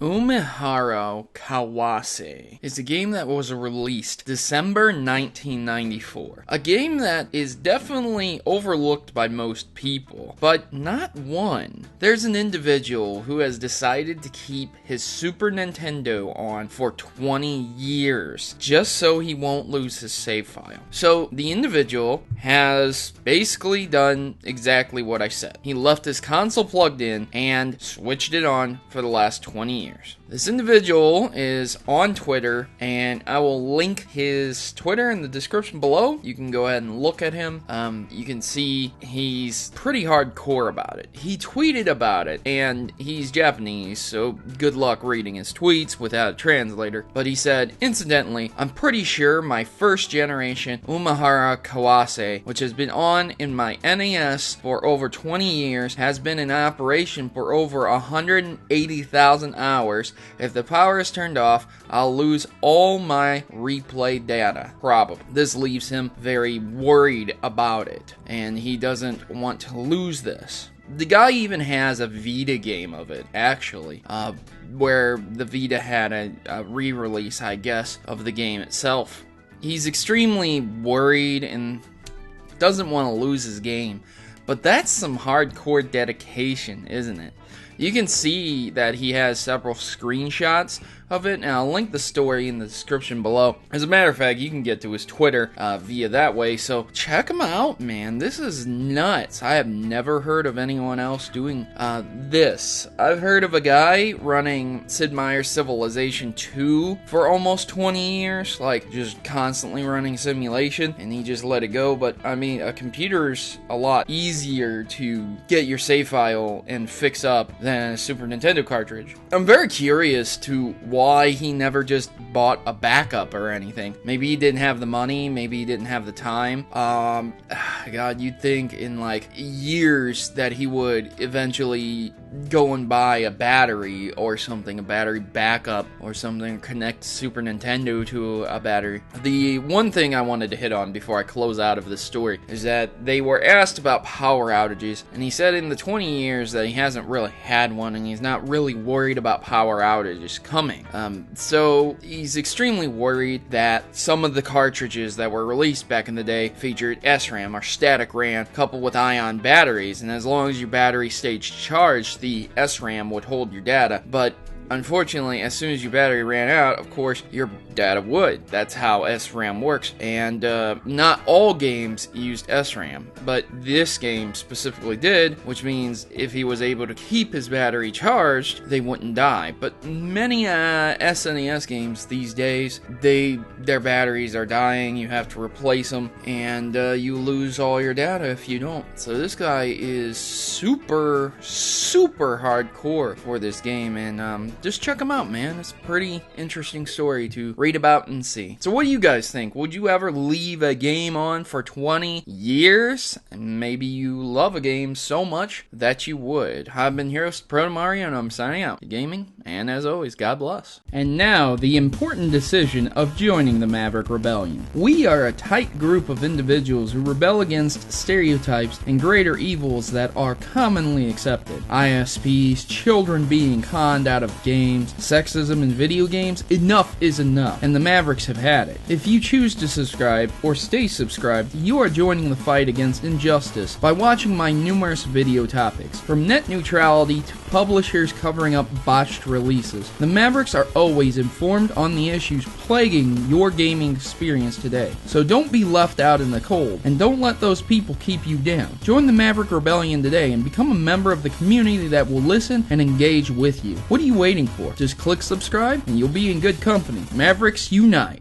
Umehara Kawase is a game that was released December 1994. A game that is definitely overlooked by most people, but not one. There's an individual who has decided to keep his Super Nintendo on for 20 years, just so he won't lose his save file. So the individual has basically done exactly what I said. He left his console plugged in and switched it on for the last 20 years. This individual is on Twitter, and I will link his Twitter in the description below. You can go ahead and look at him. You can see he's pretty hardcore about it. He tweeted about it, and he's Japanese, so good luck reading his tweets without a translator. But he said, incidentally, I'm pretty sure my first generation Umehara Kawase, which has been on in my NES for over 20 years, has been in operation for over 180,000 hours. If the power is turned off, I'll lose all my replay data. Probably. This leaves him very worried about it, and he doesn't want to lose this. The guy even has a Vita game of it, actually, where the Vita had a re-release, I guess, of the game itself. He's extremely worried and doesn't want to lose his game, but that's some hardcore dedication, isn't it? You can see that he has several screenshots of it, and I'll link the story in the description below. As a matter of fact, you can get to his Twitter via that way, so check him out, man. This is nuts. I have never heard of anyone else doing this. I've heard of a guy running Sid Meier's Civilization 2 for almost 20 years, like just constantly running simulation, and he just let it go. But I mean, a computer's a lot easier to get your save file and fix up than a Super Nintendo cartridge. I'm very curious to why he never just bought a backup or anything. Maybe he didn't have the money, maybe he didn't have the time. God, you'd think in like years that he would eventually go and buy a battery or something, a battery backup or something, connect Super Nintendo to a battery. The one thing I wanted to hit on before I close out of this story is that they were asked about power outages, and he said in the 20 years that he hasn't really had one, and he's not really worried about power outages coming. So he's extremely worried that some of the cartridges that were released back in the day featured SRAM or static RAM coupled with ion batteries, and as long as your battery stayed charged, the SRAM would hold your data. But unfortunately, as soon as your battery ran out, of course, your data would. That's how SRAM works. And not all games used SRAM, but this game specifically did, which means if he was able to keep his battery charged, they wouldn't die. But many SNES games these days, their batteries are dying, you have to replace them, and you lose all your data if you don't. So this guy is super hardcore for this game, and just check him out, man. It's a pretty interesting story to read about and see. So what do you guys think? Would you ever leave a game on for 20 years? And maybe you love a game so much that you would. I've been here with Protomario, and I'm signing out. Gaming, and as always, God bless. And now, the important decision of joining the Maverick Rebellion. We are a tight group of individuals who rebel against stereotypes and greater evils that are commonly accepted. ISPs, children being conned out of games, sexism in video games. Enough is enough, and the Mavericks have had it. If you choose to subscribe or stay subscribed, you are joining the fight against injustice by watching my numerous video topics, from net neutrality to publishers covering up botched releases. The Mavericks are always informed on the issues plaguing your gaming experience today, so don't be left out in the cold, and don't let those people keep you down. Join the Maverick Rebellion today and become a member of the community that will listen and engage with you. What are you waiting for? Just click subscribe and you'll be in good company. Mavericks unite!